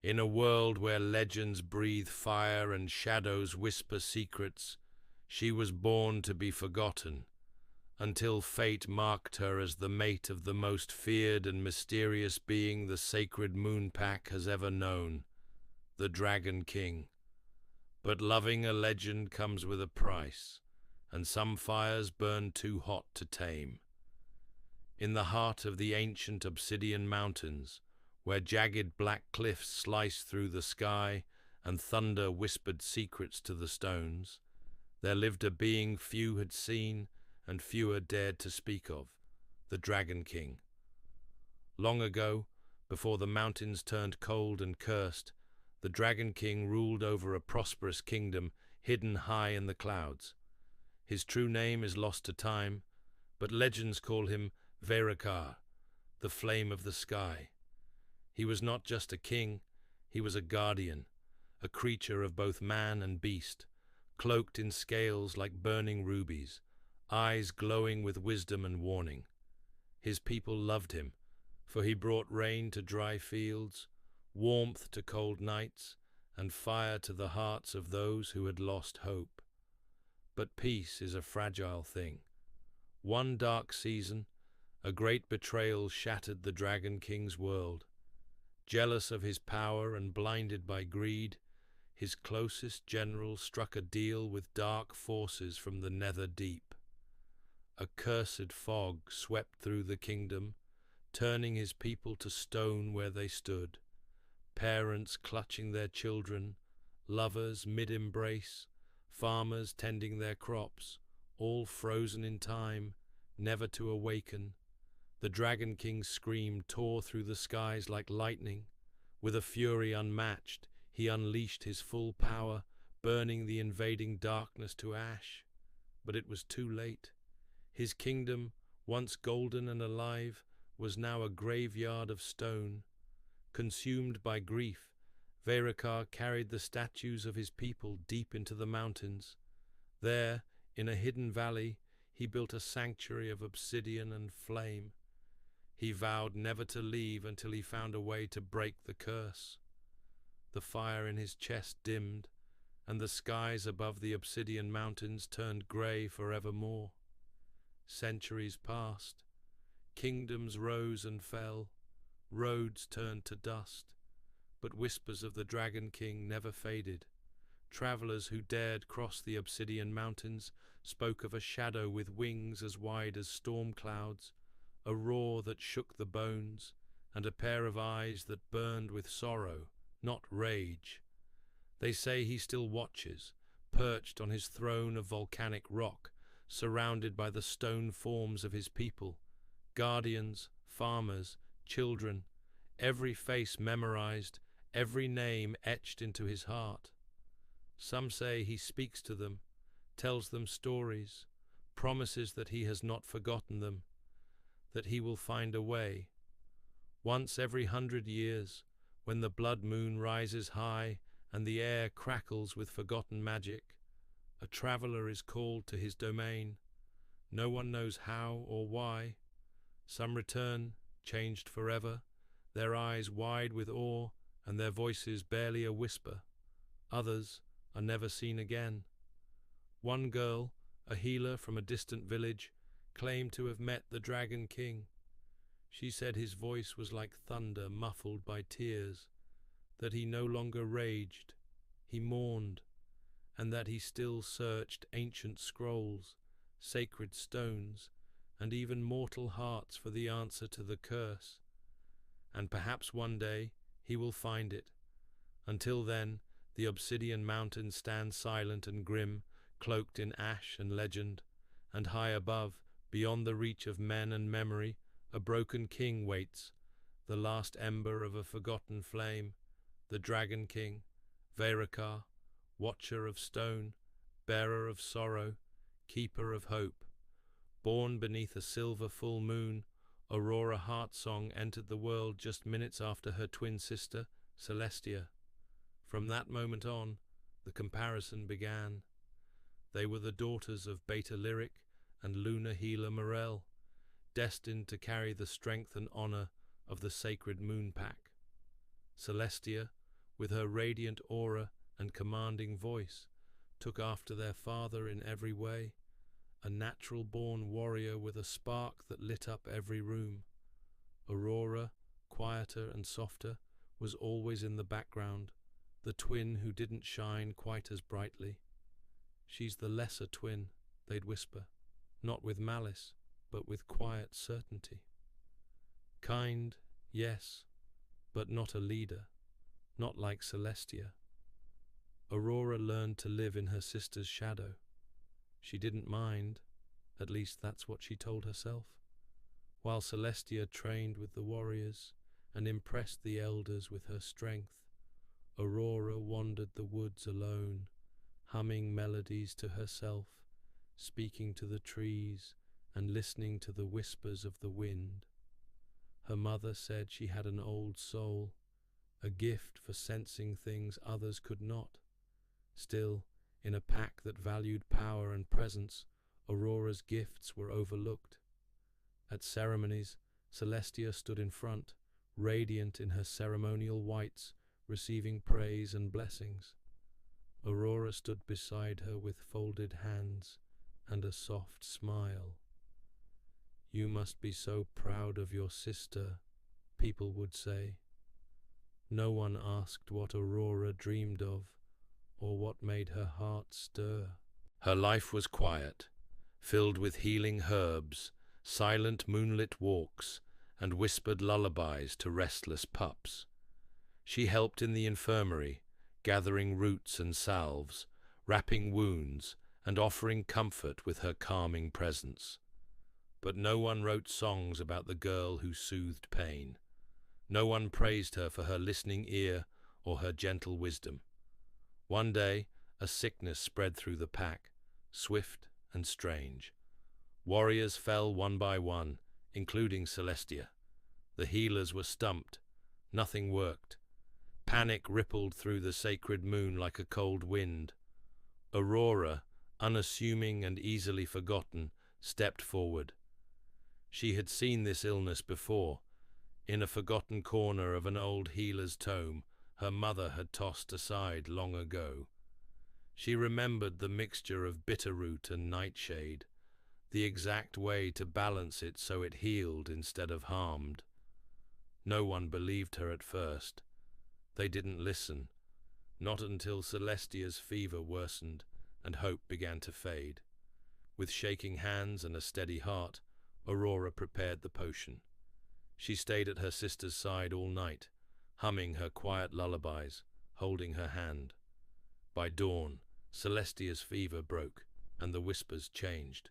In a world where legends breathe fire and shadows whisper secrets, she was born to be forgotten, until fate marked her as the mate of the most feared and mysterious being the sacred moon pack has ever known, the Dragon King. But loving a legend comes with a price, and some fires burn too hot to tame. In the heart of the ancient obsidian mountains, where jagged black cliffs sliced through the sky and thunder whispered secrets to the stones, there lived a being few had seen and fewer dared to speak of, the Dragon King. Long ago, before the mountains turned cold and cursed, the Dragon King ruled over a prosperous kingdom hidden high in the clouds. His true name is lost to time, but legends call him Verakar, the flame of the sky. He was not just a king, he was a guardian, a creature of both man and beast, cloaked in scales like burning rubies, eyes glowing with wisdom and warning. His people loved him, for he brought rain to dry fields, warmth to cold nights, and fire to the hearts of those who had lost hope. But peace is a fragile thing. One dark season, a great betrayal shattered the Dragon King's world. Jealous of his power and blinded by greed, his closest general struck a deal with dark forces from the nether deep. A cursed fog swept through the kingdom, turning his people to stone where they stood. Parents clutching their children, lovers mid-embrace, farmers tending their crops, all frozen in time, never to awaken. The Dragon King's scream tore through the skies like lightning. With a fury unmatched, he unleashed his full power, burning the invading darkness to ash. But it was too late. His kingdom, once golden and alive, was now a graveyard of stone. Consumed by grief, Verakar carried the statues of his people deep into the mountains. There, in a hidden valley, he built a sanctuary of obsidian and flame. He vowed never to leave until he found a way to break the curse. The fire in his chest dimmed, and the skies above the obsidian mountains turned grey forevermore. Centuries passed. Kingdoms rose and fell. Roads turned to dust. But whispers of the Dragon King never faded. Travellers who dared cross the obsidian mountains spoke of a shadow with wings as wide as storm clouds, a roar that shook the bones, and a pair of eyes that burned with sorrow, not rage. They say he still watches, perched on his throne of volcanic rock, surrounded by the stone forms of his people, guardians, farmers, children, every face memorized, every name etched into his heart. Some say he speaks to them, tells them stories, promises that he has not forgotten them, that he will find a way. Once every 100 years, when the blood moon rises high and the air crackles with forgotten magic, a traveller is called to his domain. No one knows how or why. Some return, changed forever, their eyes wide with awe and their voices barely a whisper. Others are never seen again. One girl, a healer from a distant village, claimed to have met the Dragon King. She said his voice was like thunder muffled by tears, that he no longer raged, he mourned, and that he still searched ancient scrolls, sacred stones, and even mortal hearts for the answer to the curse. And perhaps one day he will find it. Until then, the obsidian mountains stand silent and grim, cloaked in ash and legend, and high above, beyond the reach of men and memory, a broken king waits, the last ember of a forgotten flame, the Dragon King, Verakar, watcher of stone, bearer of sorrow, keeper of hope. Born beneath a silver full moon, Aurora Heartsong entered the world just minutes after her twin sister, Celestia. From that moment on, the comparison began. They were the daughters of Beta Lyric and lunar healer Morel, destined to carry the strength and honor of the sacred moon pack. Celestia, with her radiant aura and commanding voice, took after their father in every way, a natural-born warrior with a spark that lit up every room. Aurora, quieter and softer, was always in the background, the twin who didn't shine quite as brightly. "She's the lesser twin," they'd whisper, not with malice, but with quiet certainty. Kind, yes, but not a leader, not like Celestia. Aurora learned to live in her sister's shadow. She didn't mind, at least that's what she told herself, while Celestia trained with the warriors and impressed the elders with her strength. Aurora wandered the woods alone, humming melodies to herself, speaking to the trees and listening to the whispers of the wind. Her mother said she had an old soul, a gift for sensing things others could not. Still, in a pack that valued power and presence, Aurora's gifts were overlooked. At ceremonies, Celestia stood in front, radiant in her ceremonial whites, receiving praise and blessings. Aurora stood beside her with folded hands and a soft smile. "You must be so proud of your sister," people would say. No one asked what Aurora dreamed of, or what made her heart stir. Her life was quiet, filled with healing herbs, silent moonlit walks, and whispered lullabies to restless pups. She helped in the infirmary, gathering roots and salves, wrapping wounds, and offering comfort with her calming presence. But no one wrote songs about the girl who soothed pain. No one praised her for her listening ear or her gentle wisdom. One day, a sickness spread through the pack, swift and strange. Warriors fell one by one, including Celestia. The healers were stumped. Nothing worked. Panic rippled through the sacred moon like a cold wind. Aurora, unassuming and easily forgotten, stepped forward. She had seen this illness before. In a forgotten corner of an old healer's tome, her mother had tossed aside long ago. She remembered the mixture of bitterroot and nightshade, the exact way to balance it so it healed instead of harmed. No one believed her at first. They didn't listen, not until Celestia's fever worsened and hope began to fade. With shaking hands and a steady heart, Aurora prepared the potion. She stayed at her sister's side all night, humming her quiet lullabies, holding her hand. By dawn, Celestia's fever broke, and the whispers changed.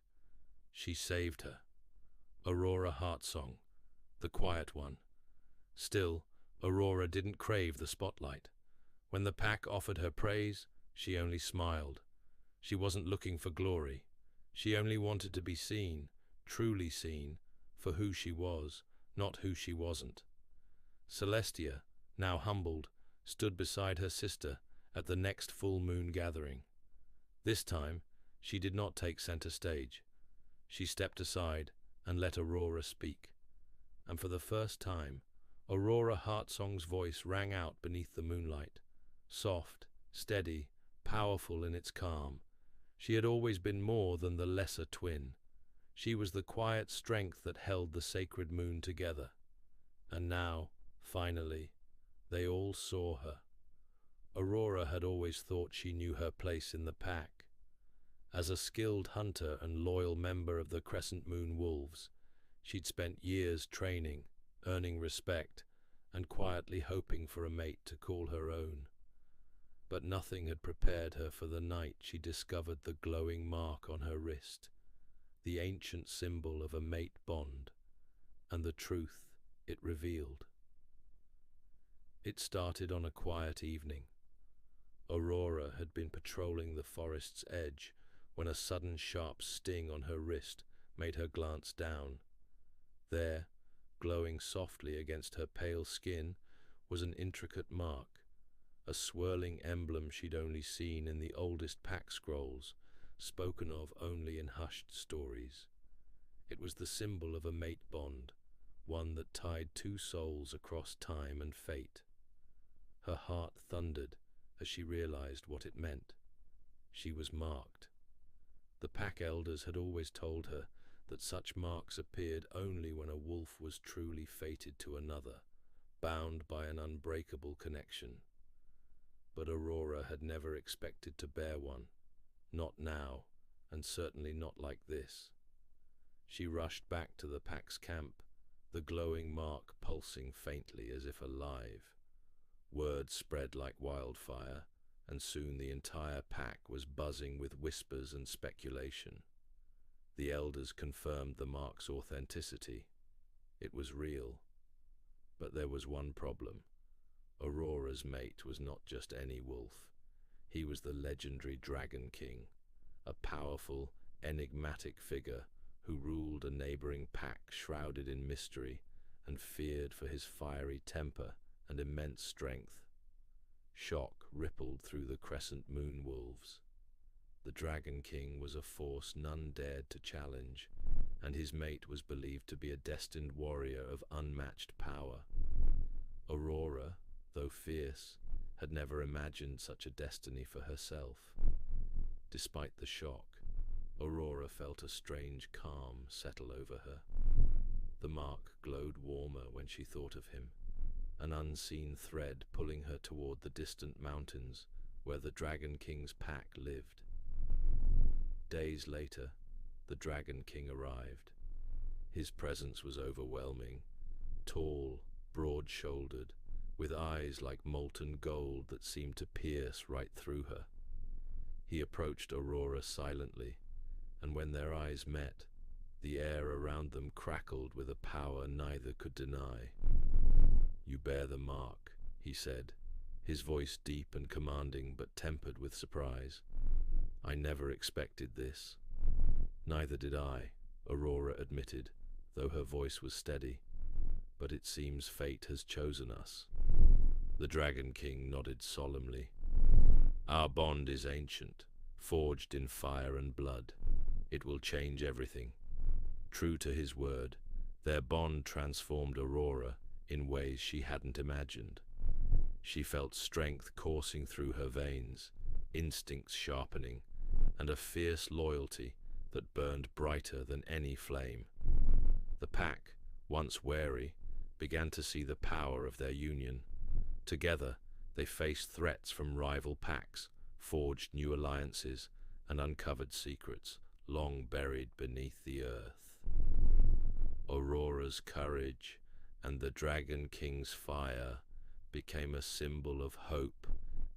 She saved her. Aurora Heartsong, the quiet one. Still, Aurora didn't crave the spotlight. When the pack offered her praise, she only smiled. She wasn't looking for glory. She only wanted to be seen, truly seen, for who she was, not who she wasn't. Celestia, now humbled, stood beside her sister at the next full moon gathering. This time, she did not take center stage. She stepped aside and let Aurora speak. And for the first time, Aurora Heartsong's voice rang out beneath the moonlight, soft, steady, powerful in its calm. She had always been more than the lesser twin. She was the quiet strength that held the sacred moon together. And now, finally, they all saw her. Aurora had always thought she knew her place in the pack. As a skilled hunter and loyal member of the Crescent Moon Wolves, she'd spent years training, earning respect, and quietly hoping for a mate to call her own. But nothing had prepared her for the night she discovered the glowing mark on her wrist, the ancient symbol of a mate bond, and the truth it revealed. It started on a quiet evening. Aurora had been patrolling the forest's edge when a sudden sharp sting on her wrist made her glance down. There, glowing softly against her pale skin, was an intricate mark, a swirling emblem she'd only seen in the oldest pack scrolls, spoken of only in hushed stories. It was the symbol of a mate bond, one that tied two souls across time and fate. Her heart thundered as she realized what it meant. She was marked. The pack elders had always told her that such marks appeared only when a wolf was truly fated to another, bound by an unbreakable connection. But Aurora had never expected to bear one, not now, and certainly not like this. She rushed back to the pack's camp, the glowing mark pulsing faintly as if alive. Word spread like wildfire, and soon the entire pack was buzzing with whispers and speculation. The elders confirmed the mark's authenticity. It was real. But there was one problem. Aurora's mate was not just any wolf. He was the legendary Dragon King, a powerful, enigmatic figure who ruled a neighboring pack shrouded in mystery and feared for his fiery temper and immense strength. Shock rippled through the crescent moon wolves. The Dragon King was a force none dared to challenge, and his mate was believed to be a destined warrior of unmatched power. Aurora, though fierce, had never imagined such a destiny for herself. Despite the shock, Aurora felt a strange calm settle over her. The mark glowed warmer when she thought of him, an unseen thread pulling her toward the distant mountains where the Dragon King's pack lived. Days later, the Dragon King arrived. His presence was overwhelming, tall, broad-shouldered, with eyes like molten gold that seemed to pierce right through her. He approached Aurora silently, and when their eyes met, the air around them crackled with a power neither could deny. "You bear the mark," he said, his voice deep and commanding but tempered with surprise. "I never expected this." "Neither did I," Aurora admitted, though her voice was steady. "But it seems fate has chosen us." The Dragon King nodded solemnly. "Our bond is ancient, forged in fire and blood. It will change everything." True to his word, their bond transformed Aurora in ways she hadn't imagined. She felt strength coursing through her veins, instincts sharpening, and a fierce loyalty that burned brighter than any flame. The pack, once wary, began to see the power of their union. Together, they faced threats from rival packs, forged new alliances, and uncovered secrets long buried beneath the earth. Aurora's courage and the Dragon King's fire became a symbol of hope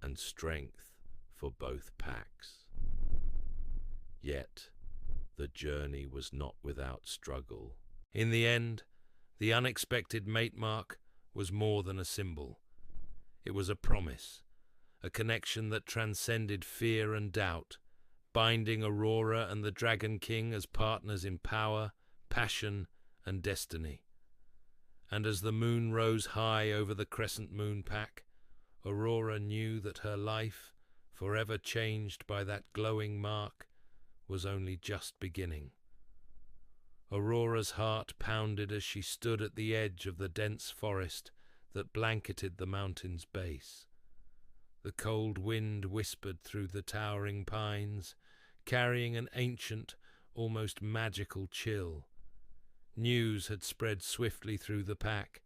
and strength for both packs. Yet, the journey was not without struggle. In the end, the unexpected mate mark was more than a symbol. It was a promise, a connection that transcended fear and doubt, binding Aurora and the Dragon King as partners in power, passion, and destiny. And as the moon rose high over the crescent moon pack, Aurora knew that her life, forever changed by that glowing mark, was only just beginning. Aurora's heart pounded as she stood at the edge of the dense forest that blanketed the mountain's base. The cold wind whispered through the towering pines, carrying an ancient, almost magical chill. News had spread swiftly through the pack.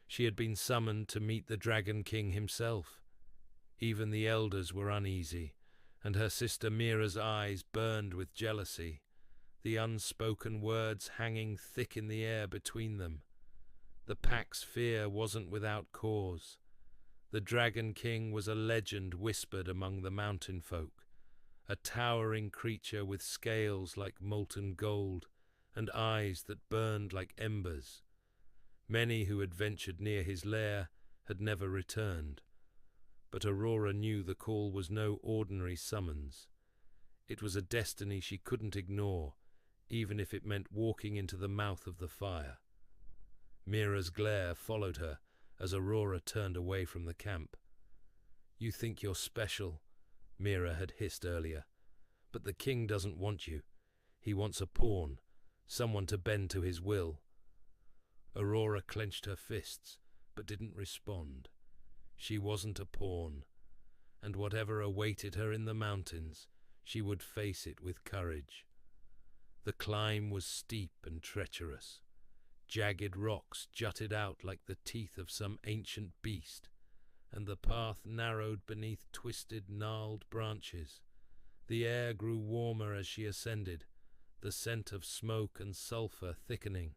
She had been summoned to meet the Dragon King himself. Even the elders were uneasy, and her sister Mira's eyes burned with jealousy, the unspoken words hanging thick in the air between them. The pack's fear wasn't without cause. The Dragon King was a legend whispered among the mountain folk, a towering creature with scales like molten gold and eyes that burned like embers. Many who had ventured near his lair had never returned, but Aurora knew the call was no ordinary summons. It was a destiny she couldn't ignore, even if it meant walking into the mouth of the fire. Mira's glare followed her as Aurora turned away from the camp. "You think you're special," Mira had hissed earlier, "but the king doesn't want you. He wants a pawn, someone to bend to his will." Aurora clenched her fists, but didn't respond. She wasn't a pawn, and whatever awaited her in the mountains, she would face it with courage. The climb was steep and treacherous. Jagged rocks jutted out like the teeth of some ancient beast, and the path narrowed beneath twisted, gnarled branches. The air grew warmer as she ascended, the scent of smoke and sulphur thickening.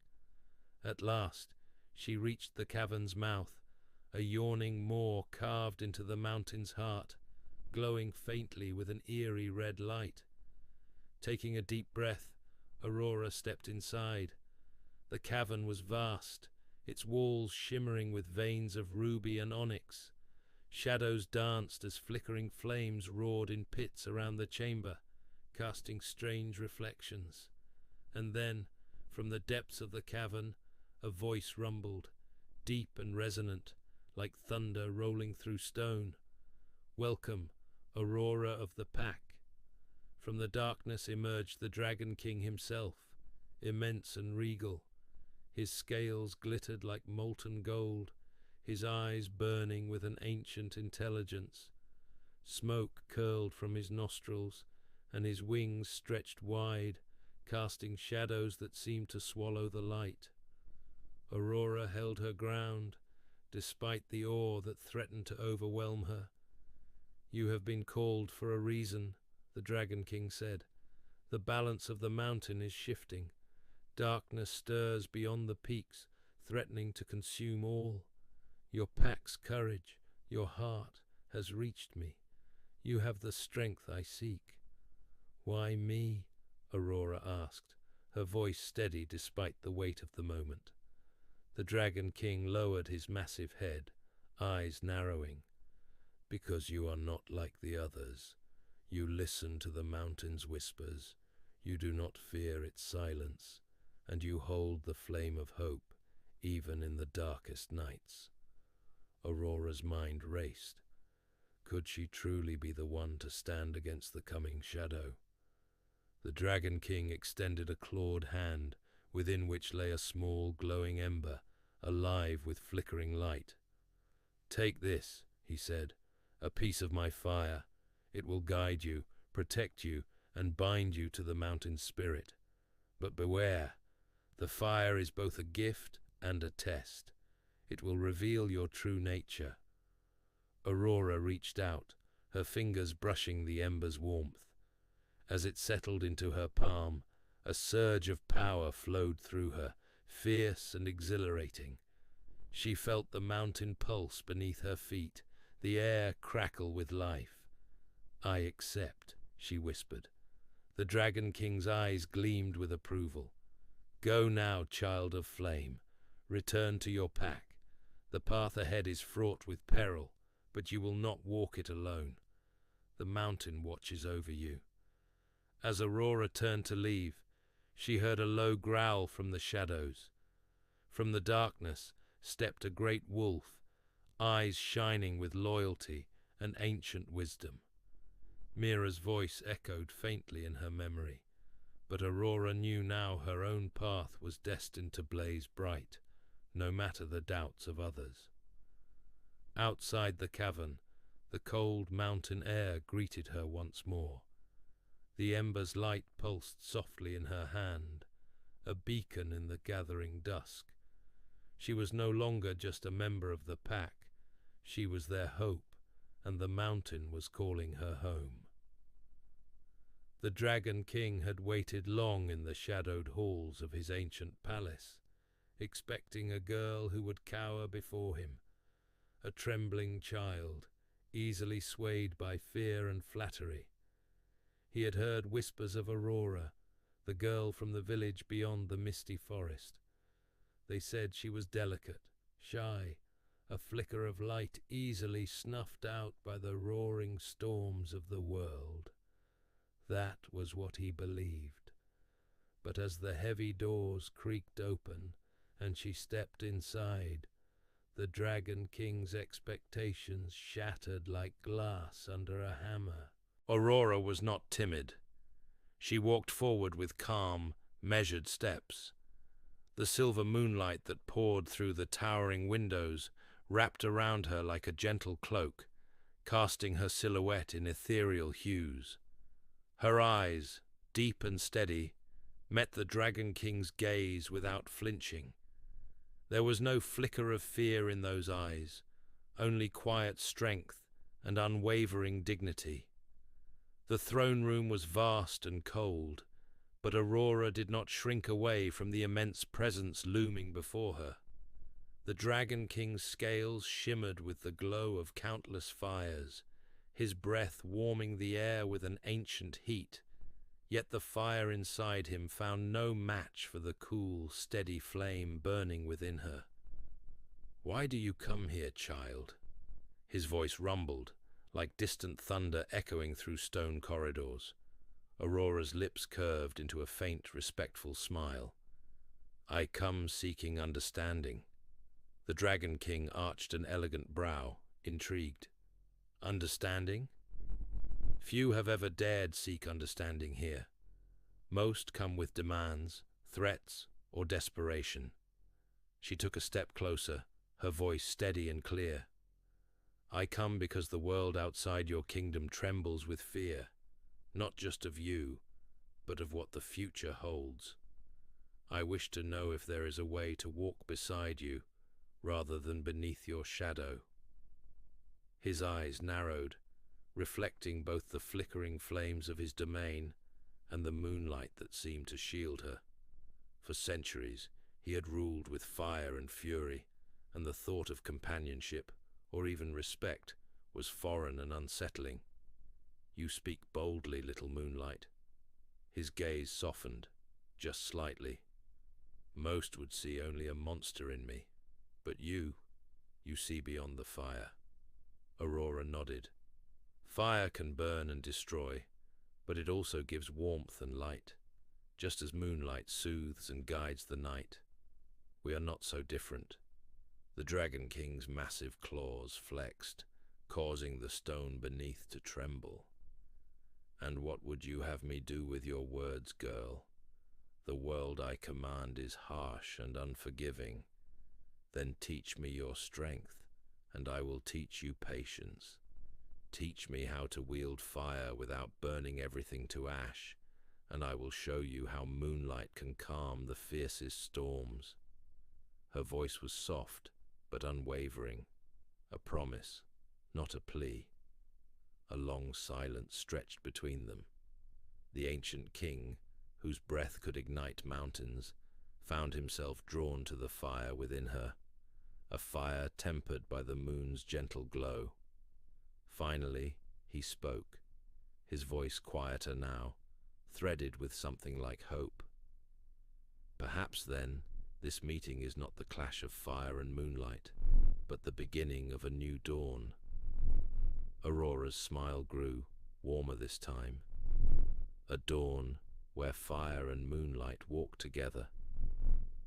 At last, she reached the cavern's mouth, a yawning maw carved into the mountain's heart, glowing faintly with an eerie red light. Taking a deep breath, Aurora stepped inside. The cavern was vast, its walls shimmering with veins of ruby and onyx. Shadows danced as flickering flames roared in pits around the chamber, casting strange reflections. And then, from the depths of the cavern, a voice rumbled, deep and resonant, like thunder rolling through stone. "Welcome, Aurora of the Pack." From the darkness emerged the Dragon King himself, immense and regal. His scales glittered like molten gold, his eyes burning with an ancient intelligence. Smoke curled from his nostrils, and his wings stretched wide, casting shadows that seemed to swallow the light. Aurora held her ground, despite the awe that threatened to overwhelm her. "You have been called for a reason," the Dragon King said. "The balance of the mountain is shifting. Darkness stirs beyond the peaks, threatening to consume all. Your pack's courage, your heart, has reached me. You have the strength I seek." "Why me?" Aurora asked, her voice steady despite the weight of the moment. The Dragon King lowered his massive head, eyes narrowing. "Because you are not like the others. You listen to the mountain's whispers, you do not fear its silence, and you hold the flame of hope, even in the darkest nights." Aurora's mind raced. Could she truly be the one to stand against the coming shadow? The Dragon King extended a clawed hand, within which lay a small glowing ember, alive with flickering light. "Take this," he said, "a piece of my fire. It will guide you, protect you, and bind you to the mountain spirit. But beware, the fire is both a gift and a test. It will reveal your true nature." Aurora reached out, her fingers brushing the ember's warmth. As it settled into her palm, a surge of power flowed through her, fierce and exhilarating. She felt the mountain pulse beneath her feet, the air crackle with life. "I accept," she whispered. The Dragon King's eyes gleamed with approval. "Go now, child of flame. Return to your pack. The path ahead is fraught with peril, but you will not walk it alone. The mountain watches over you." As Aurora turned to leave, she heard a low growl from the shadows. From the darkness stepped a great wolf, eyes shining with loyalty and ancient wisdom. Mira's voice echoed faintly in her memory, but Aurora knew now her own path was destined to blaze bright, no matter the doubts of others. Outside the cavern, the cold mountain air greeted her once more. The ember's light pulsed softly in her hand, a beacon in the gathering dusk. She was no longer just a member of the pack. She was their hope, and the mountain was calling her home. The Dragon King had waited long in the shadowed halls of his ancient palace, expecting a girl who would cower before him, a trembling child, easily swayed by fear and flattery. He had heard whispers of Aurora, the girl from the village beyond the misty forest. They said she was delicate, shy, a flicker of light easily snuffed out by the roaring storms of the world. That was what he believed. But as the heavy doors creaked open and she stepped inside, the Dragon King's expectations shattered like glass under a hammer. Aurora was not timid. She walked forward with calm, measured steps. The silver moonlight that poured through the towering windows wrapped around her like a gentle cloak, casting her silhouette in ethereal hues. Her eyes, deep and steady, met the Dragon King's gaze without flinching. There was no flicker of fear in those eyes, only quiet strength and unwavering dignity. The throne room was vast and cold, but Aurora did not shrink away from the immense presence looming before her. The Dragon King's scales shimmered with the glow of countless fires, his breath warming the air with an ancient heat, yet the fire inside him found no match for the cool, steady flame burning within her. "Why do you come here, child?" His voice rumbled, like distant thunder echoing through stone corridors. Aurora's lips curved into a faint, respectful smile. "I come seeking understanding." The Dragon King arched an elegant brow, intrigued. "Understanding? Few have ever dared seek understanding here. Most come with demands, threats, or desperation." She took a step closer, her voice steady and clear. "I come because the world outside your kingdom trembles with fear, not just of you, but of what the future holds. I wish to know if there is a way to walk beside you, rather than beneath your shadow." His eyes narrowed, reflecting both the flickering flames of his domain and the moonlight that seemed to shield her. For centuries he had ruled with fire and fury, and the thought of companionship, or even respect, was foreign and unsettling. "You speak boldly, little moonlight." His gaze softened, just slightly. "Most would see only a monster in me, but you see beyond the fire." Aurora nodded. "Fire can burn and destroy, but it also gives warmth and light, just as moonlight soothes and guides the night. We are not so different." The Dragon King's massive claws flexed, causing the stone beneath to tremble. "And what would you have me do with your words, girl? The world I command is harsh and unforgiving. Then teach me your strength, and I will teach you patience. Teach me how to wield fire without burning everything to ash, and I will show you how moonlight can calm the fiercest storms." Her voice was soft, but unwavering, a promise, not a plea. A long silence stretched between them. The ancient king, whose breath could ignite mountains, found himself drawn to the fire within her, a fire tempered by the moon's gentle glow. Finally, he spoke, his voice quieter now, threaded with something like hope. "Perhaps, then, this meeting is not the clash of fire and moonlight, but the beginning of a new dawn." Aurora's smile grew, warmer this time. A dawn where fire and moonlight walked together.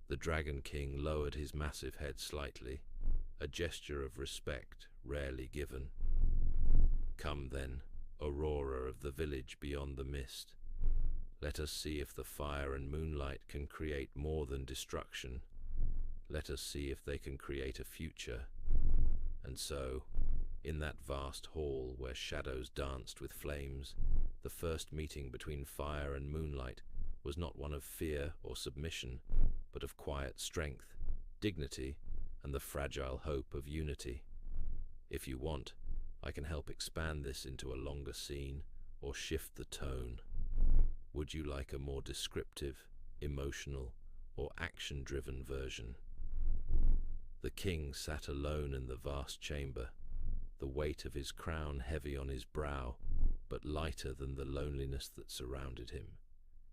The Dragon King lowered his massive head slightly, a gesture of respect rarely given. "Come then, Aurora of the village beyond the mist. Let us see if the fire and moonlight can create more than destruction. Let us see if they can create a future." And so, in that vast hall where shadows danced with flames, the first meeting between fire and moonlight was not one of fear or submission, but of quiet strength, dignity, and the fragile hope of unity. If you want, I can help expand this into a longer scene, or shift the tone. Would you like a more descriptive, emotional, or action-driven version? The king sat alone in the vast chamber, the weight of his crown heavy on his brow, but lighter than the loneliness that surrounded him.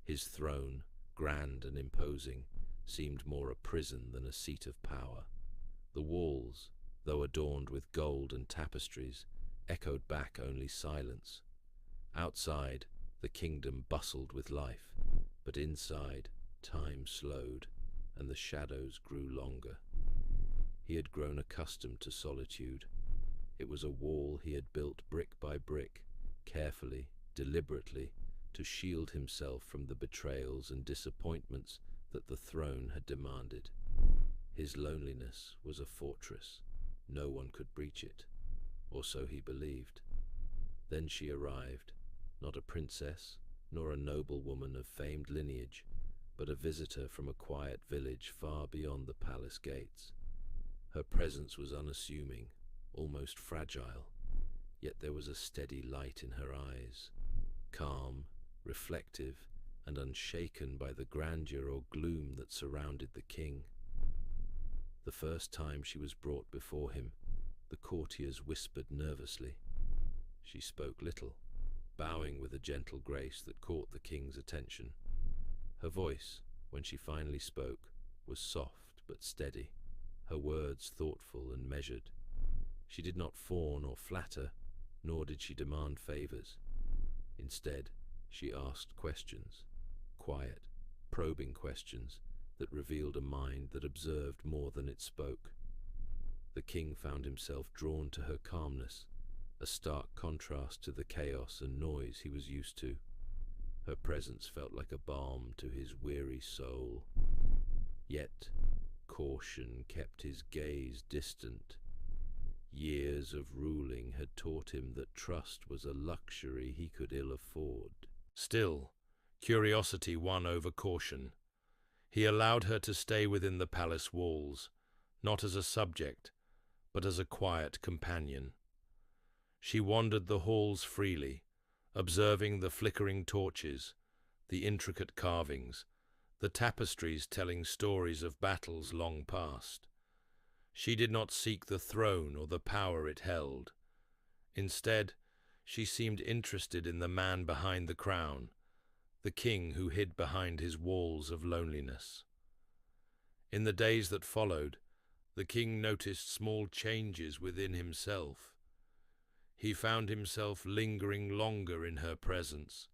His throne, grand and imposing, seemed more a prison than a seat of power. The walls, though adorned with gold and tapestries, echoed back only silence. Outside, the kingdom bustled with life, but inside, time slowed, and the shadows grew longer. He had grown accustomed to solitude. It was a wall he had built brick by brick, carefully, deliberately, to shield himself from the betrayals and disappointments that the throne had demanded. His loneliness was a fortress, No one could breach it, or so he believed. Then she arrived, not a princess, nor a noblewoman of famed lineage, but a visitor from a quiet village far beyond the palace gates. Her presence was unassuming, almost fragile, yet there was a steady light in her eyes, calm, reflective, and unshaken by the grandeur or gloom that surrounded the king. The first time she was brought before him, the courtiers whispered nervously. She spoke little, bowing with a gentle grace that caught the king's attention. Her voice, when she finally spoke, was soft but steady, her words thoughtful and measured. She did not fawn or flatter, nor did she demand favors. Instead, she asked questions, quiet, probing questions that revealed a mind that observed more than it spoke. The king found himself drawn to her calmness, a stark contrast to the chaos and noise he was used to. Her presence felt like a balm to his weary soul. Yet, caution kept his gaze distant. Years of ruling had taught him that trust was a luxury he could ill afford. Still, curiosity won over caution. He allowed her to stay within the palace walls, not as a subject, but as a quiet companion. She wandered the halls freely, observing the flickering torches, the intricate carvings, the tapestries telling stories of battles long past. She did not seek the throne or the power it held. Instead, she seemed interested in the man behind the crown, the king who hid behind his walls of loneliness. In the days that followed, the king noticed small changes within himself. He found himself lingering longer in her presence,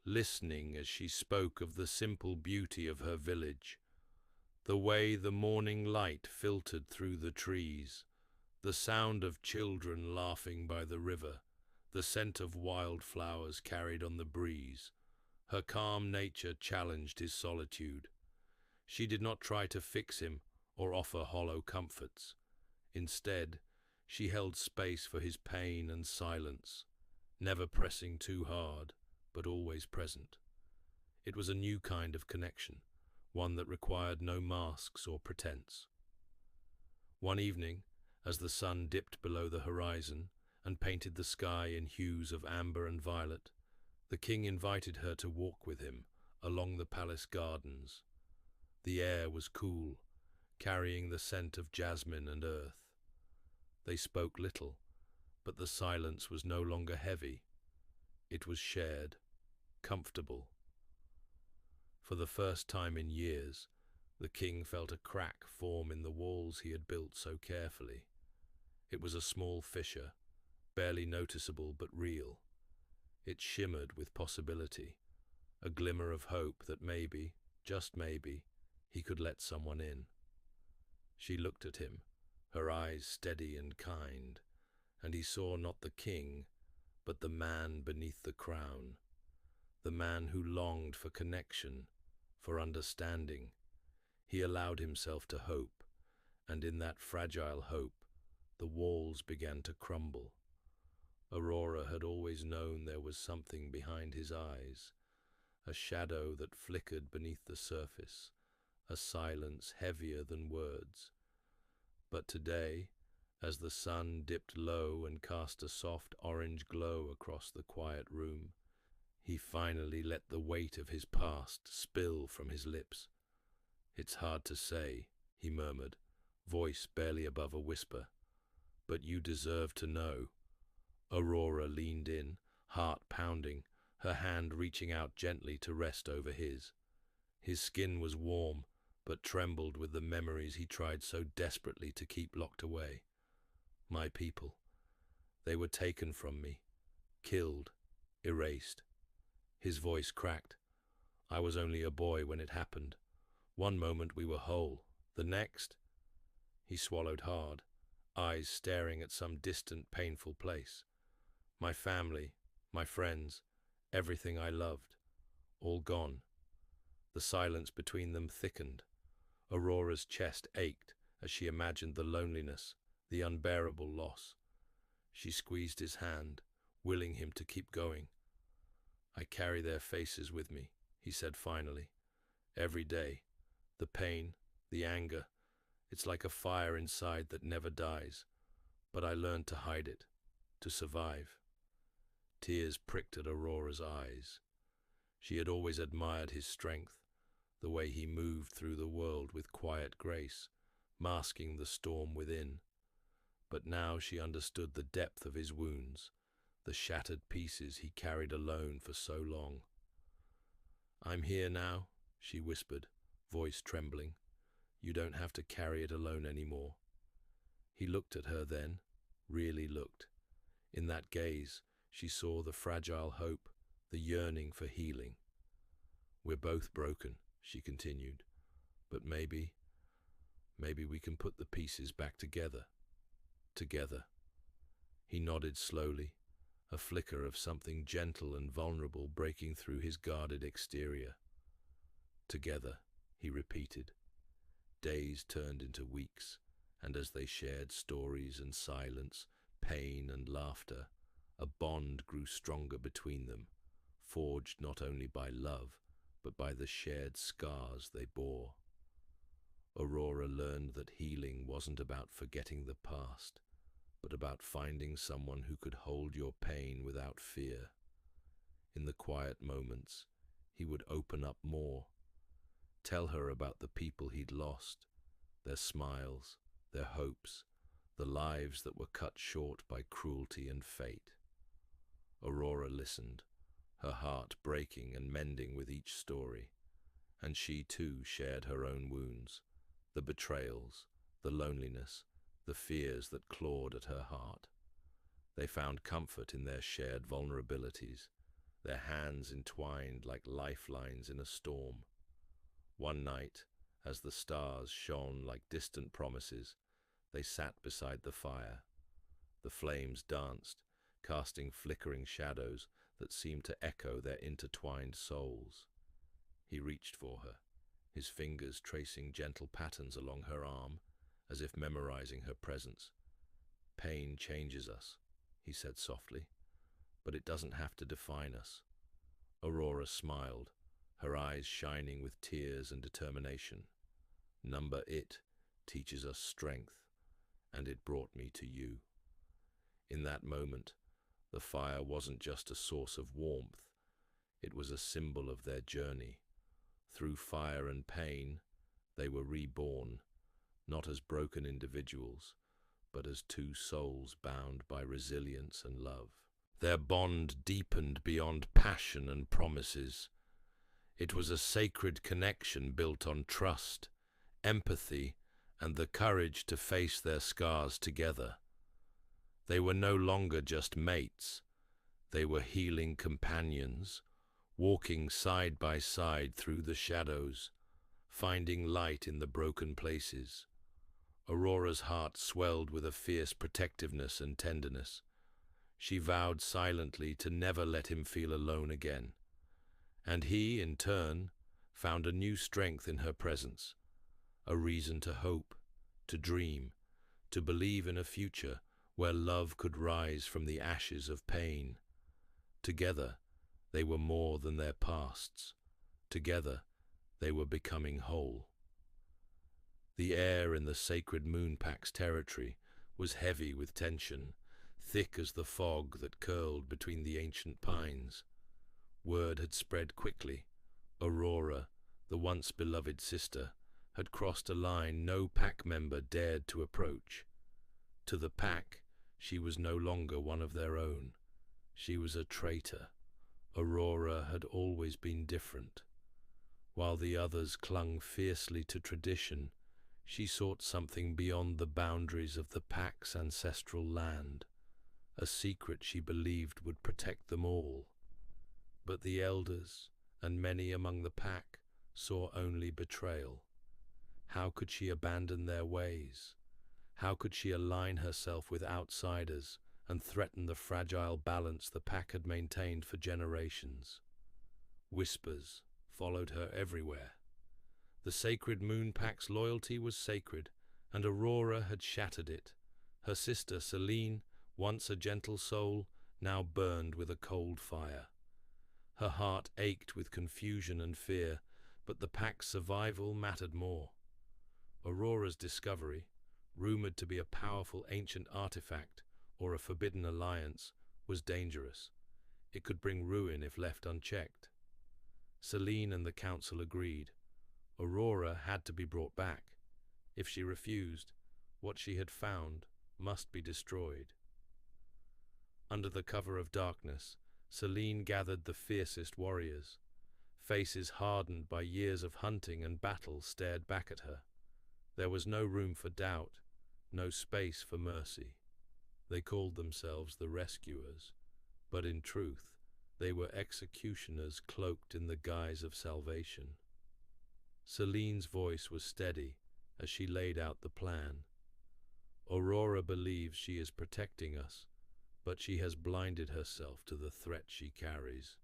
listening as she spoke of the simple beauty of her village, the way the morning light filtered through the trees, the sound of children laughing by the river, the scent of wildflowers carried on the breeze. Her calm nature challenged his solitude. She did not try to fix him or offer hollow comforts. Instead, she held space for his pain and silence, never pressing too hard, but always present. It was a new kind of connection, one that required no masks or pretense. One evening, as the sun dipped below the horizon and painted the sky in hues of amber and violet, the king invited her to walk with him along the palace gardens. The air was cool, carrying the scent of jasmine and earth. They spoke little, but the silence was no longer heavy. It was shared, comfortable. For the first time in years, the king felt a crack form in the walls he had built so carefully. It was a small fissure, barely noticeable but real. It shimmered with possibility, a glimmer of hope that maybe, just maybe, he could let someone in. She looked at him, her eyes steady and kind, and he saw not the king, but the man beneath the crown, the man who longed for connection, for understanding. He allowed himself to hope, and in that fragile hope, the walls began to crumble. Aurora had always known there was something behind his eyes, a shadow that flickered beneath the surface, a silence heavier than words. But today, as the sun dipped low and cast a soft orange glow across the quiet room, he finally let the weight of his past spill from his lips. "It's hard to say," he murmured, voice barely above a whisper, "but you deserve to know." Aurora leaned in, heart pounding, her hand reaching out gently to rest over his. His skin was warm, but trembled with the memories he tried so desperately to keep locked away. My people. They were taken from me, killed, erased. His voice cracked. I was only a boy when it happened. One moment we were whole, the next... He swallowed hard, eyes staring at some distant, painful place. My family, my friends, everything I loved, all gone. The silence between them thickened. Aurora's chest ached as she imagined the loneliness, the unbearable loss. She squeezed his hand, willing him to keep going. "I carry their faces with me," he said finally. "Every day. The pain, the anger. It's like a fire inside that never dies. But I learned to hide it, to survive." Tears pricked at Aurora's eyes. She had always admired his strength, the way he moved through the world with quiet grace, masking the storm within. But now she understood the depth of his wounds, the shattered pieces he carried alone for so long. "I'm here now," she whispered, voice trembling. "You don't have to carry it alone anymore." He looked at her then, really looked. In that gaze, she saw the fragile hope, the yearning for healing. "We're both broken," she continued, "but maybe we can put the pieces back together. Together." He nodded slowly, a flicker of something gentle and vulnerable breaking through his guarded exterior. "Together," he repeated. Days turned into weeks, and as they shared stories and silence, pain and laughter, a bond grew stronger between them, forged not only by love, but by the shared scars they bore. Aurora learned that healing wasn't about forgetting the past, but about finding someone who could hold your pain without fear. In the quiet moments, he would open up more, tell her about the people he'd lost, their smiles, their hopes, the lives that were cut short by cruelty and fate. Aurora listened, her heart breaking and mending with each story, and she too shared her own wounds, the betrayals, the loneliness, the fears that clawed at her heart. They found comfort in their shared vulnerabilities, their hands entwined like lifelines in a storm. One night, as the stars shone like distant promises, they sat beside the fire. The flames danced, casting flickering shadows that seemed to echo their intertwined souls. He reached for her, his fingers tracing gentle patterns along her arm, as if memorizing her presence. "Pain changes us," he said softly, "but it doesn't have to define us." Aurora smiled, her eyes shining with tears and determination. "Number it teaches us strength, and it brought me to you." In that moment, the fire wasn't just a source of warmth, it was a symbol of their journey. Through fire and pain, they were reborn, not as broken individuals, but as two souls bound by resilience and love. Their bond deepened beyond passion and promises. It was a sacred connection built on trust, empathy, and the courage to face their scars together. They were no longer just mates. They were healing companions, walking side by side through the shadows, finding light in the broken places. Aurora's heart swelled with a fierce protectiveness and tenderness. She vowed silently to never let him feel alone again. And he, in turn, found a new strength in her presence, a reason to hope, to dream, to believe in a future where love could rise from the ashes of pain. Together, they were more than their pasts. Together, they were becoming whole. The air in the sacred Moonpack's territory was heavy with tension, thick as the fog that curled between the ancient pines. Word had spread quickly. Aurora, the once beloved sister, had crossed a line no pack member dared to approach. To the pack, she was no longer one of their own. She was a traitor. Aurora had always been different. While the others clung fiercely to tradition, she sought something beyond the boundaries of the pack's ancestral land, a secret she believed would protect them all. But the elders, and many among the pack, saw only betrayal. How could she abandon their ways? How could she align herself with outsiders and threaten the fragile balance the pack had maintained for generations? Whispers followed her everywhere. The sacred Moonpack's loyalty was sacred, and Aurora had shattered it. Her sister Selene, once a gentle soul, now burned with a cold fire. Her heart ached with confusion and fear, but the pack's survival mattered more. Aurora's discovery, rumored to be a powerful ancient artifact or a forbidden alliance, was dangerous. It could bring ruin if left unchecked. Selene and the council agreed. Aurora had to be brought back. If she refused, what she had found must be destroyed. Under the cover of darkness, Selene gathered the fiercest warriors. Faces hardened by years of hunting and battle stared back at her. There was no room for doubt, no space for mercy. They called themselves the Rescuers, but in truth, they were executioners cloaked in the guise of salvation. Selene's voice was steady as she laid out the plan. Aurora believes she is protecting us, but she has blinded herself to the threat she carries.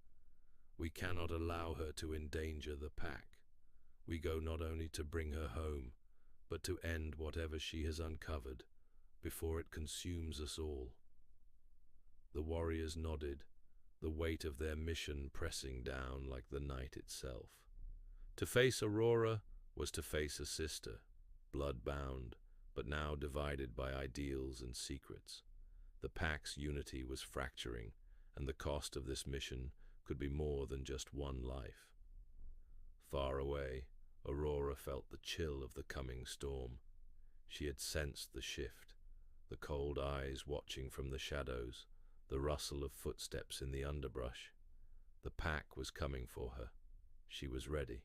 We cannot allow her to endanger the pack. We go not only to bring her home, but to end whatever she has uncovered before it consumes us all. The warriors nodded, the weight of their mission pressing down like the night itself. To face Aurora was to face a sister, blood-bound, but now divided by ideals and secrets. The pack's unity was fracturing, and the cost of this mission could be more than just one life. Far away, Aurora felt the chill of the coming storm. She had sensed the shift, the cold eyes watching from the shadows, the rustle of footsteps in the underbrush. The pack was coming for her. She was ready.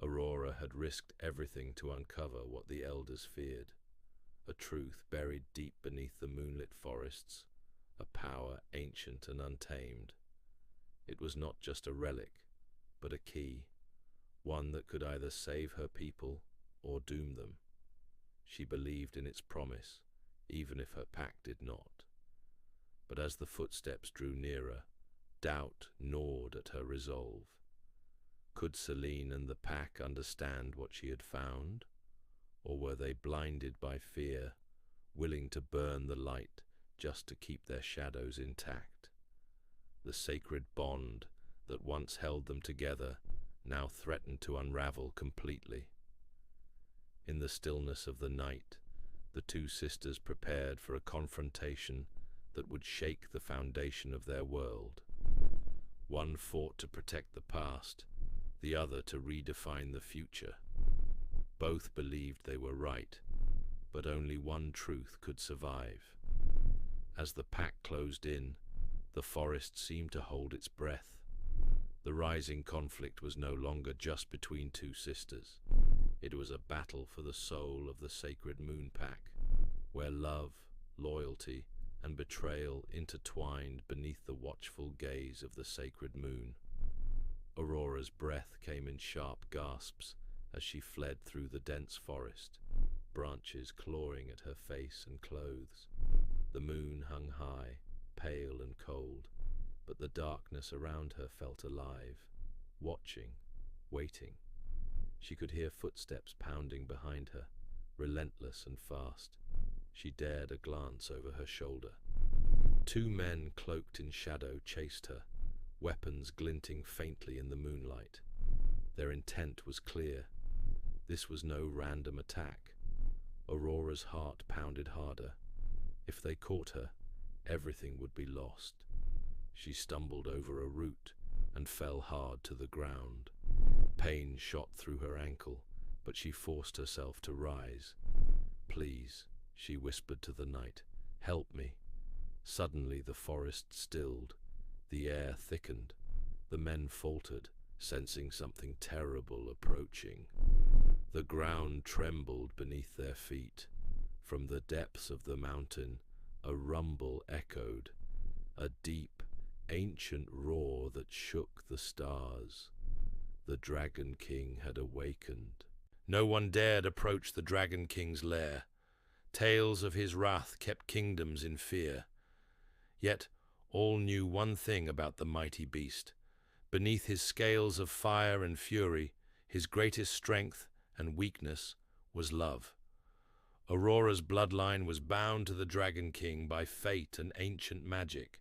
Aurora had risked everything to uncover what the elders feared. A truth buried deep beneath the moonlit forests, a power ancient and untamed. It was not just a relic, but a key, one that could either save her people or doom them. She believed in its promise, even if her pack did not. But as the footsteps drew nearer, doubt gnawed at her resolve. Could Selene and the pack understand what she had found? Or were they blinded by fear, willing to burn the light just to keep their shadows intact? The sacred bond that once held them together now threatened to unravel completely. In the stillness of the night, the two sisters prepared for a confrontation that would shake the foundation of their world. One fought to protect the past, the other to redefine the future. Both believed they were right, but only one truth could survive. As the pack closed in, the forest seemed to hold its breath. The rising conflict was no longer just between two sisters. It was a battle for the soul of the sacred moon pack, where love, loyalty, and betrayal intertwined beneath the watchful gaze of the sacred moon. Aurora's breath came in sharp gasps as she fled through the dense forest, branches clawing at her face and clothes. The moon hung high, pale and cold, but the darkness around her felt alive, watching, waiting. She could hear footsteps pounding behind her, relentless and fast. She dared a glance over her shoulder. Two men cloaked in shadow chased her, weapons glinting faintly in the moonlight. Their intent was clear. This was no random attack. Aurora's heart pounded harder. If they caught her, everything would be lost. She stumbled over a root and fell hard to the ground. Pain shot through her ankle, but she forced herself to rise. "Please," she whispered to the night, "help me." Suddenly the forest stilled. The air thickened. The men faltered, sensing something terrible approaching. The ground trembled beneath their feet. From the depths of the mountain, a rumble echoed, a deep, ancient roar that shook the stars. The Dragon King had awakened. No one dared approach the Dragon King's lair. Tales of his wrath kept kingdoms in fear. Yet all knew one thing about the mighty beast. Beneath his scales of fire and fury, his greatest strength and weakness was love. Aurora's bloodline was bound to the Dragon King by fate and ancient magic.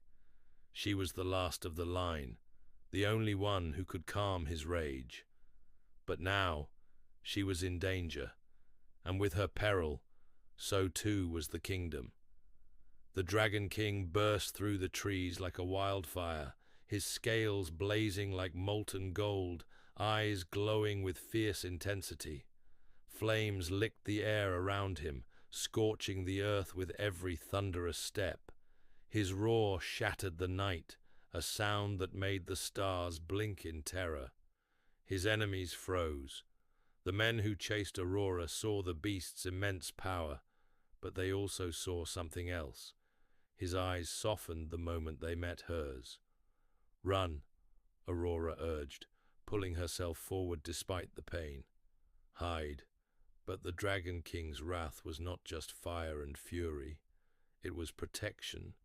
She was the last of the line, the only one who could calm his rage. But now she was in danger, and with her peril, so too was the kingdom. The Dragon King burst through the trees like a wildfire, his scales blazing like molten gold, eyes glowing with fierce intensity. Flames licked the air around him, scorching the earth with every thunderous step. His roar shattered the night, a sound that made the stars blink in terror. His enemies froze. The men who chased Aurora saw the beast's immense power, but they also saw something else. His eyes softened the moment they met hers. "Run," Aurora urged, pulling herself forward despite the pain. "Hide." But the Dragon King's wrath was not just fire and fury. It was protection,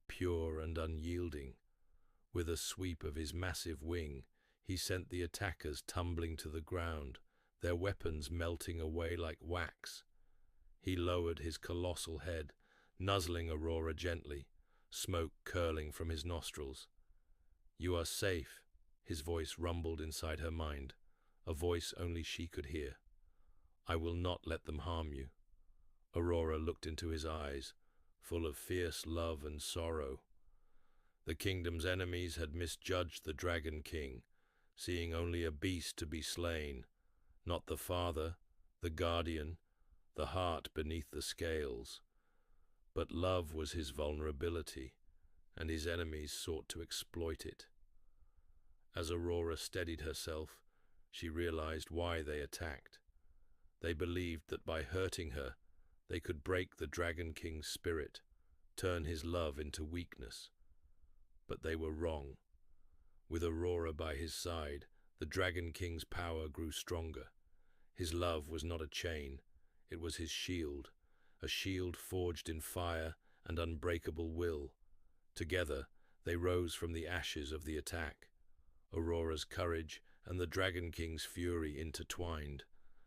pure and unyielding. With a sweep of his massive wing, he sent the attackers tumbling to the ground, their weapons melting away like wax. He lowered his colossal head, nuzzling Aurora gently, smoke curling from his nostrils. "You are safe," his voice rumbled inside her mind, a voice only she could hear. "I will not let them harm you." Aurora looked into his eyes, full of fierce love and sorrow. The kingdom's enemies had misjudged the Dragon King, seeing only a beast to be slain, not the father, the guardian, the heart beneath the scales. But love was his vulnerability, and his enemies sought to exploit it. As Aurora steadied herself, she realized why they attacked. They believed that by hurting her, they could break the Dragon King's spirit, turn his love into weakness. But they were wrong. With Aurora by his side, the Dragon King's power grew stronger. His love was not a chain, it was his shield, a shield forged in fire and unbreakable will. Together, they rose from the ashes of the attack. Aurora's courage and the Dragon King's fury intertwined,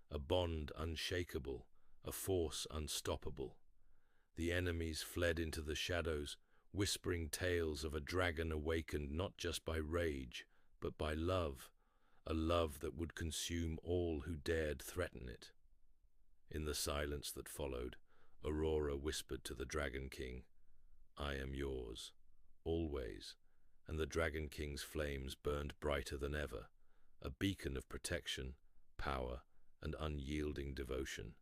a bond unshakable, a force unstoppable. The enemies fled into the shadows, whispering tales of a dragon awakened not just by rage, but by love, a love that would consume all who dared threaten it. In the silence that followed, Aurora whispered to the Dragon King, "I am yours, always," and the Dragon King's flames burned brighter than ever, a beacon of protection, power, and unyielding devotion.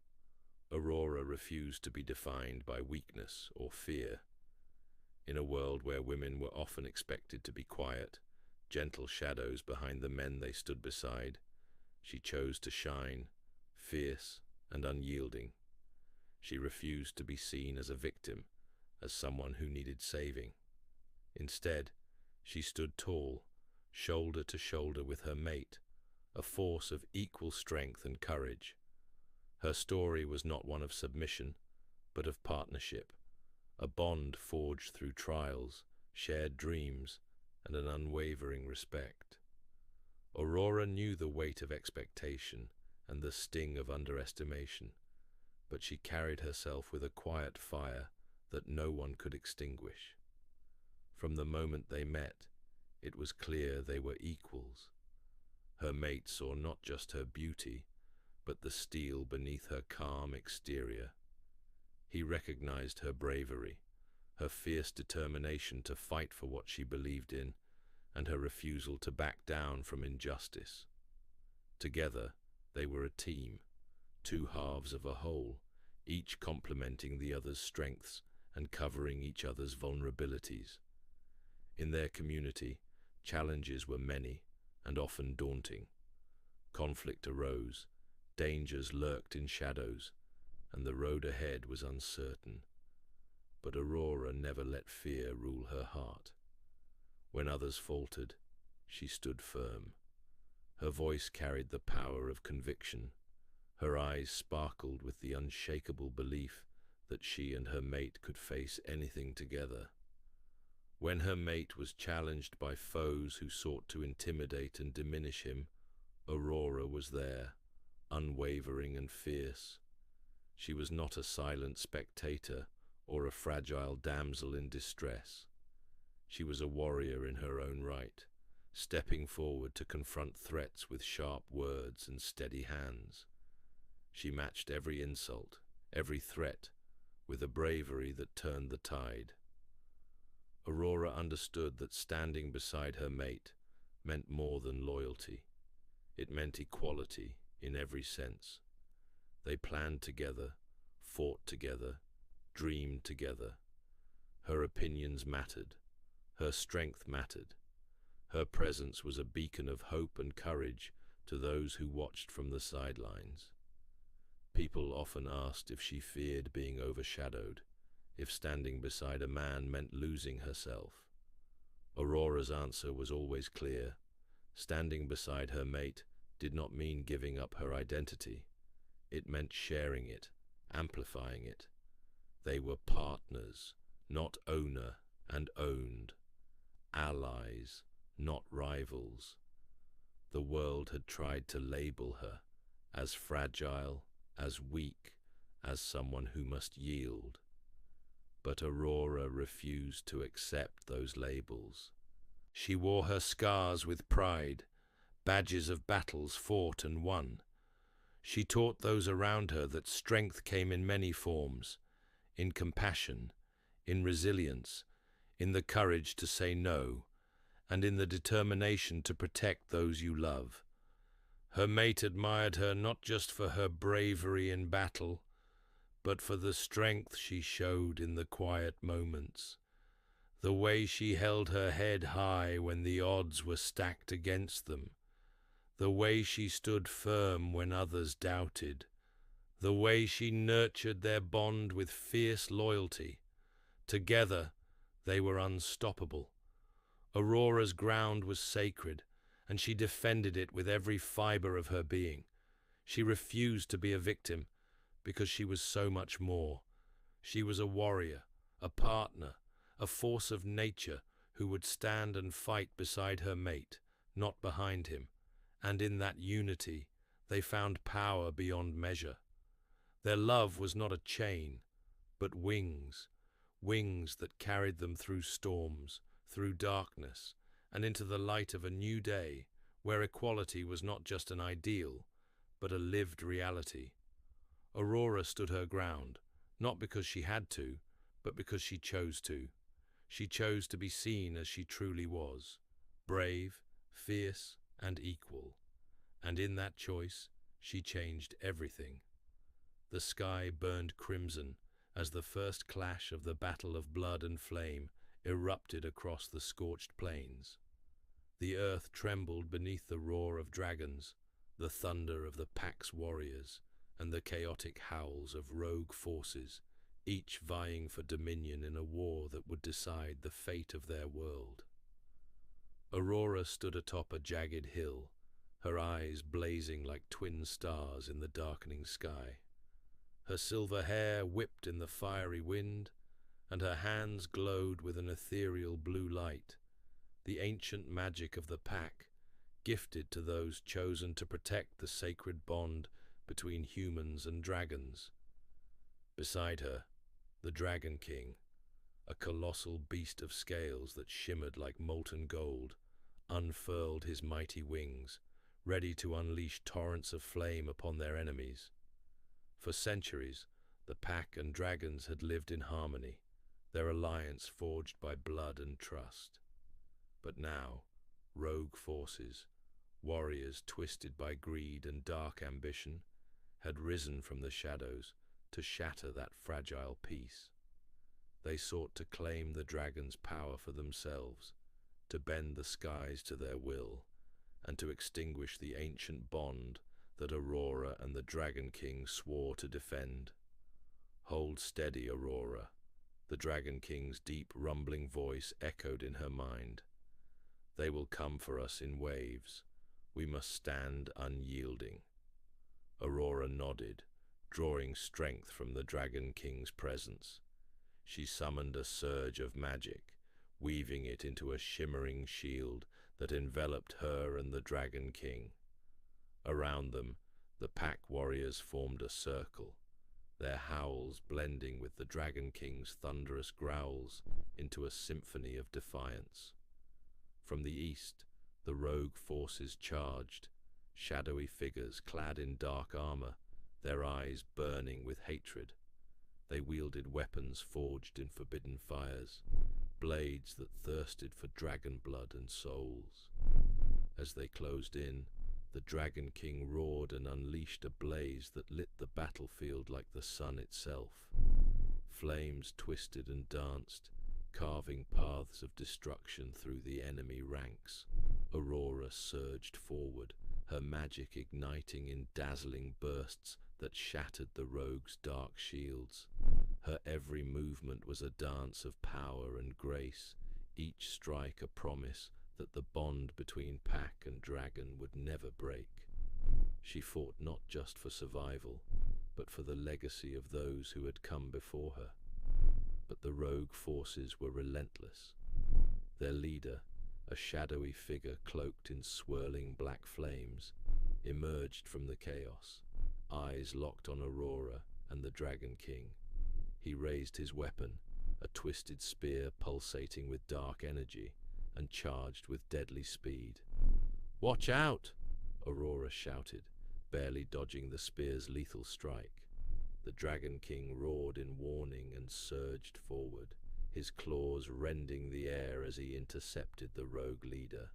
Aurora refused to be defined by weakness or fear. In a world where women were often expected to be quiet, gentle shadows behind the men they stood beside, she chose to shine, fierce and unyielding. She refused to be seen as a victim, as someone who needed saving. Instead, she stood tall, shoulder to shoulder with her mate, a force of equal strength and courage. Her story was not one of submission, but of partnership, a bond forged through trials, shared dreams, and an unwavering respect. Aurora knew the weight of expectation and the sting of underestimation, but she carried herself with a quiet fire that no one could extinguish. From the moment they met, it was clear they were equals. Her mate saw not just her beauty, but the steel beneath her calm exterior. He recognized her bravery, her fierce determination to fight for what she believed in, and her refusal to back down from injustice. Together, they were a team, two halves of a whole, each complementing the other's strengths and covering each other's vulnerabilities. In their community, challenges were many and often daunting. Conflict arose, dangers lurked in shadows, and the road ahead was uncertain. But Aurora never let fear rule her heart. When others faltered, she stood firm. Her voice carried the power of conviction. Her eyes sparkled with the unshakable belief that she and her mate could face anything together. When her mate was challenged by foes who sought to intimidate and diminish him, Aurora was there, unwavering and fierce. She was not a silent spectator or a fragile damsel in distress. She was a warrior in her own right, stepping forward to confront threats with sharp words and steady hands. She matched every insult, every threat, with a bravery that turned the tide. Aurora understood that standing beside her mate meant more than loyalty. It meant equality in every sense. They planned together, fought together, dreamed together. Her opinions mattered. Her strength mattered. Her presence was a beacon of hope and courage to those who watched from the sidelines. People often asked if she feared being overshadowed, if standing beside a man meant losing herself. Aurora's answer was always clear. Standing beside her mate did not mean giving up her identity. It meant sharing it, amplifying it. They were partners, not owner and owned. Allies, not rivals. The world had tried to label her as fragile, as weak, as someone who must yield. But Aurora refused to accept those labels. She wore her scars with pride, badges of battles fought and won. She taught those around her that strength came in many forms, in compassion, in resilience, in the courage to say no, and in the determination to protect those you love. Her mate admired her not just for her bravery in battle, but for the strength she showed in the quiet moments, the way she held her head high when the odds were stacked against them, the way she stood firm when others doubted, the way she nurtured their bond with fierce loyalty. Together, they were unstoppable. Aurora's ground was sacred, and she defended it with every fiber of her being. She refused to be a victim, because she was so much more. She was a warrior, a partner, a force of nature who would stand and fight beside her mate, not behind him. And in that unity, they found power beyond measure. Their love was not a chain, but wings, wings that carried them through storms, through darkness, and into the light of a new day, where equality was not just an ideal, but a lived reality. Aurora stood her ground, not because she had to, but because she chose to. She chose to be seen as she truly was, brave, fierce, and equal. And in that choice, she changed everything. The sky burned crimson as the first clash of the battle of blood and flame erupted across the scorched plains. The earth trembled beneath the roar of dragons, the thunder of the pack's warriors, and the chaotic howls of rogue forces, each vying for dominion in a war that would decide the fate of their world. Aurora stood atop a jagged hill, her eyes blazing like twin stars in the darkening sky. Her silver hair whipped in the fiery wind, and her hands glowed with an ethereal blue light, the ancient magic of the pack, gifted to those chosen to protect the sacred bond between humans and dragons. Beside her, the Dragon King, a colossal beast of scales that shimmered like molten gold, unfurled his mighty wings, ready to unleash torrents of flame upon their enemies. For centuries, the pack and dragons had lived in harmony, their alliance forged by blood and trust. But now, rogue forces, warriors twisted by greed and dark ambition, had risen from the shadows to shatter that fragile peace. They sought to claim the dragon's power for themselves, to bend the skies to their will, and to extinguish the ancient bond that Aurora and the Dragon King swore to defend. "Hold steady, Aurora," the Dragon King's deep, rumbling voice echoed in her mind. "They will come for us in waves. We must stand unyielding." Aurora nodded, drawing strength from the Dragon King's presence. She summoned a surge of magic, weaving it into a shimmering shield that enveloped her and the Dragon King. Around them, the pack warriors formed a circle, their howls blending with the Dragon King's thunderous growls into a symphony of defiance. From the east, the rogue forces charged, shadowy figures clad in dark armor, their eyes burning with hatred. They wielded weapons forged in forbidden fires, blades that thirsted for dragon blood and souls. As they closed in, the Dragon King roared and unleashed a blaze that lit the battlefield like the sun itself. Flames twisted and danced, carving paths of destruction through the enemy ranks. Aurora surged forward, her magic igniting in dazzling bursts that shattered the rogues' dark shields. Her every movement was a dance of power and grace, each strike a promise that the bond between pack and dragon would never break. She fought not just for survival, but for the legacy of those who had come before her. But the rogue forces were relentless. Their leader, a shadowy figure cloaked in swirling black flames, emerged from the chaos, eyes locked on Aurora and the Dragon King. He raised his weapon, a twisted spear pulsating with dark energy and charged with deadly speed. "Watch out!" Aurora shouted, barely dodging the spear's lethal strike. The Dragon King roared in warning and surged forward, his claws rending the air as he intercepted the rogue leader.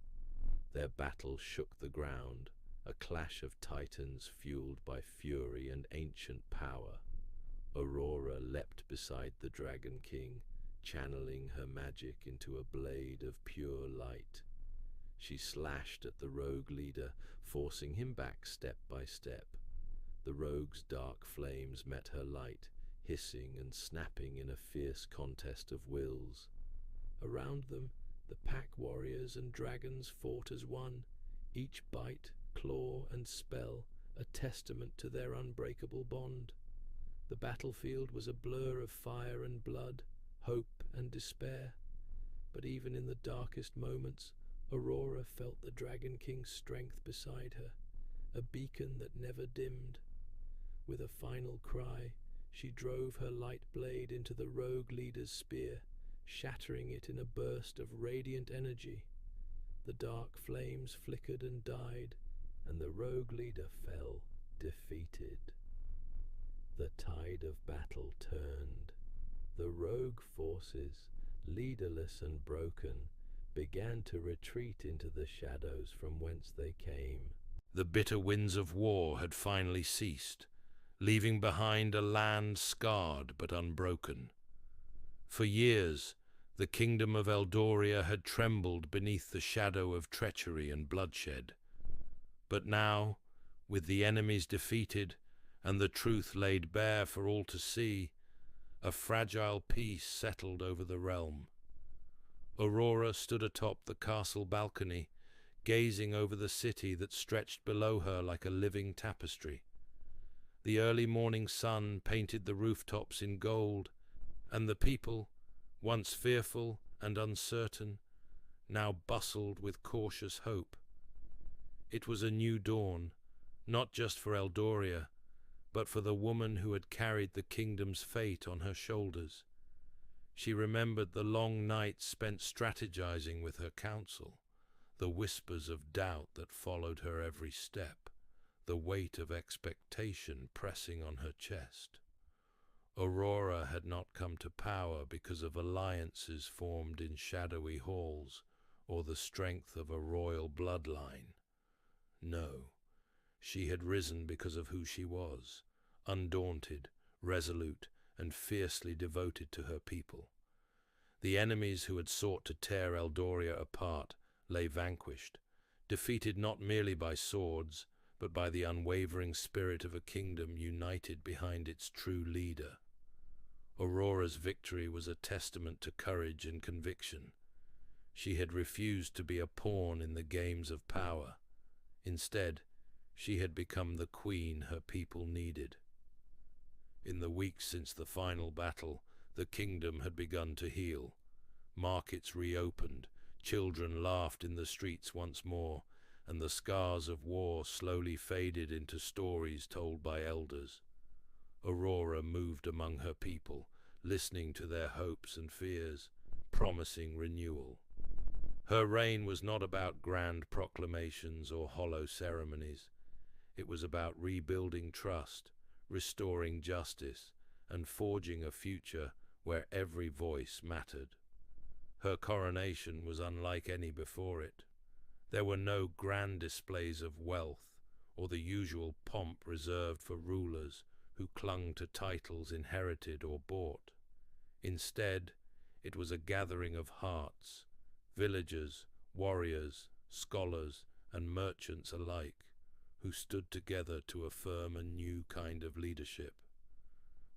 Their battle shook the ground, a clash of titans fueled by fury and ancient power. Aurora leapt beside the Dragon King, channeling her magic into a blade of pure light. She slashed at the rogue leader, forcing him back step by step. The rogue's dark flames met her light, hissing and snapping in a fierce contest of wills. Around them, the pack warriors and dragons fought as one, each bite, claw, and spell a testament to their unbreakable bond. The battlefield was a blur of fire and blood, hope and despair. But even in the darkest moments, Aurora felt the Dragon King's strength beside her, a beacon that never dimmed. With a final cry, she drove her light blade into the rogue leader's spear, shattering it in a burst of radiant energy. The dark flames flickered and died, and the rogue leader fell, defeated. The tide of battle turned. The rogue forces, leaderless and broken, began to retreat into the shadows from whence they came. The bitter winds of war had finally ceased, leaving behind a land scarred but unbroken. For years, the kingdom of Eldoria had trembled beneath the shadow of treachery and bloodshed. But now, with the enemies defeated and the truth laid bare for all to see, a fragile peace settled over the realm. Aurora stood atop the castle balcony, gazing over the city that stretched below her like a living tapestry. The early morning sun painted the rooftops in gold, and the people, once fearful and uncertain, now bustled with cautious hope. It was a new dawn, not just for Eldoria, but for the woman who had carried the kingdom's fate on her shoulders. She remembered the long nights spent strategizing with her council, the whispers of doubt that followed her every step, the weight of expectation pressing on her chest. Aurora had not come to power because of alliances formed in shadowy halls or the strength of a royal bloodline. No, she had risen because of who she was, undaunted, resolute, and fiercely devoted to her people. The enemies who had sought to tear Eldoria apart lay vanquished, defeated not merely by swords, but by the unwavering spirit of a kingdom united behind its true leader. Aurora's victory was a testament to courage and conviction. She had refused to be a pawn in the games of power. Instead, she had become the queen her people needed. In the weeks since the final battle, the kingdom had begun to heal. Markets reopened, children laughed in the streets once more, and the scars of war slowly faded into stories told by elders. Aurora moved among her people, listening to their hopes and fears, promising renewal. Her reign was not about grand proclamations or hollow ceremonies. It was about rebuilding trust, restoring justice, and forging a future where every voice mattered. Her coronation was unlike any before it. There were no grand displays of wealth or the usual pomp reserved for rulers who clung to titles inherited or bought. Instead, it was a gathering of hearts, villagers, warriors, scholars, and merchants alike, who stood together to affirm a new kind of leadership.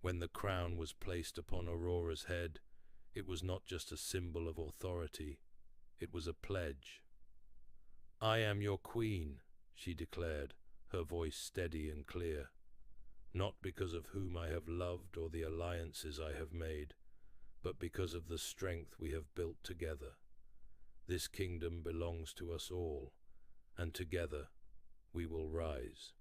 When the crown was placed upon Aurora's head, it was not just a symbol of authority, it was a pledge. "I am your queen," she declared, her voice steady and clear. "Not because of whom I have loved or the alliances I have made, but because of the strength we have built together. This kingdom belongs to us all, and together we will rise."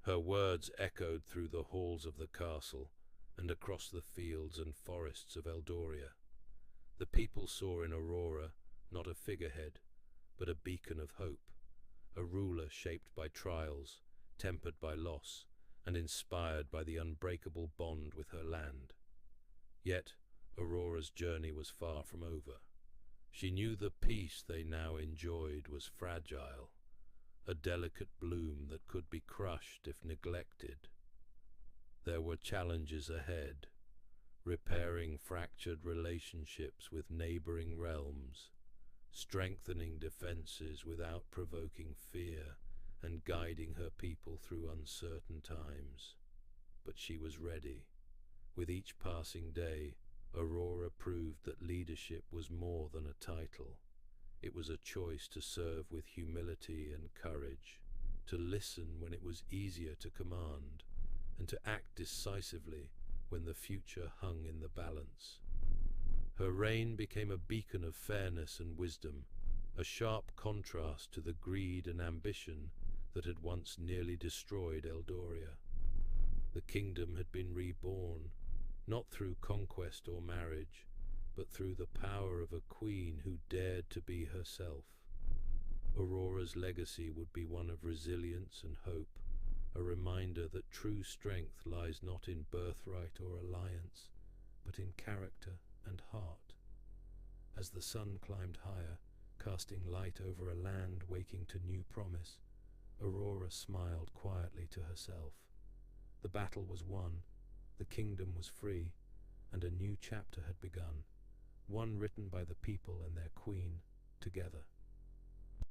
Her words echoed through the halls of the castle and across the fields and forests of Eldoria. The people saw in Aurora not a figurehead, but a beacon of hope, a ruler shaped by trials, tempered by loss, and inspired by the unbreakable bond with her land. Yet Aurora's journey was far from over. She knew the peace they now enjoyed was fragile, a delicate bloom that could be crushed if neglected. There were challenges ahead, repairing fractured relationships with neighboring realms, strengthening defenses without provoking fear, and guiding her people through uncertain times. But she was ready. With each passing day, Aurora proved that leadership was more than a title. It was a choice to serve with humility and courage, to listen when it was easier to command, and to act decisively when the future hung in the balance. Her reign became a beacon of fairness and wisdom, a sharp contrast to the greed and ambition that had once nearly destroyed Eldoria. The kingdom had been reborn, not through conquest or marriage, but through the power of a queen who dared to be herself. Aurora's legacy would be one of resilience and hope, a reminder that true strength lies not in birthright or alliance, but in character and heart. As the sun climbed higher, casting light over a land waking to new promise, Aurora smiled quietly to herself. The battle was won, the kingdom was free, and a new chapter had begun, one written by the people and their queen together.